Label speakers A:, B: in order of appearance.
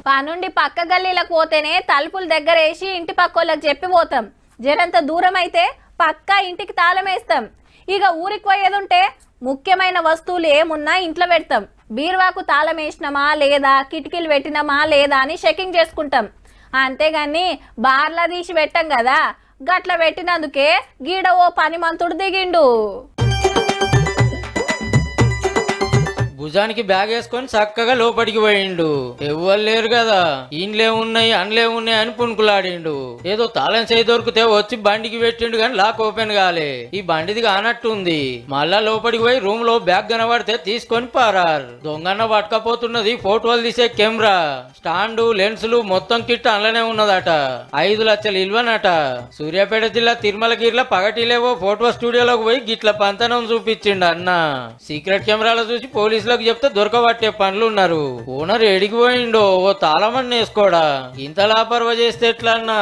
A: పనుండి పక్క గల్లీలకు పోతేనే తలుపులు దగ్గరేసి ఇంటి పక్కోళ్ళకి చెప్పి పోతాం. జరంత దూరం అయితే పక్కా ఇంటికి తాళం వేస్తాం. ఇక ఊరికి పోయేదుంటే ముఖ్యమైన వస్తువులు ఏమున్నా ఇంట్లో పెడతాం. బీరువాకు తాళం వేసినామా లేదా, కిటికీలు పెట్టినామా లేదా అని చెకింగ్ చేసుకుంటాం. అంతేగాని బార్లా తీసి పెట్టాం కదా. గట్ల పెట్టినందుకే గీడ ఓ పనిమంతుడు దిగిండు.
B: భుజానికి బ్యాగ్ వేసుకొని చక్కగా లోపలికి పోయిండు. ఎవ్వరు లేరు కదా, ఇండ్లే ఉన్నాయి అండ్లే ఉన్నాయి అని పుణుకులాడిండు. ఏదో తాళం చేయి దొరికితే వచ్చి బండికి పెట్టిండు కానీ లాక్ ఓపెన్ కాలే. ఈ బండిది కానట్టుంది. మళ్ళా లోపలికి పోయి రూమ్ లో బ్యాగ్ కనబడితే తీసుకొని పారారు. దొంగన్న పట్టుకపోతున్నది ఫోటోలు తీసే కెమెరా, స్టాండు, లెన్సులు మొత్తం కిట్ అందులోనే ఉన్నదట. 5 లక్షలు ఇల్వనట. సూర్యాపేట జిల్లా తిరుమలగిరిలో పగటిలేవో ఫోటో స్టూడియోలోకి పోయి గిట్ల పంతనం చూపించిండు అన్న. సీక్రెట్ కెమెరాలో చూసి పోలీసులకు చెప్తే దొరకబట్టే పనులు ఉన్నారు. ఓనర్ ఎడిగిపోయిండో ఓ తాళమని వేసుకోడా. ఇంత లాపర్వ చేస్తే ఎట్లా అన్నా.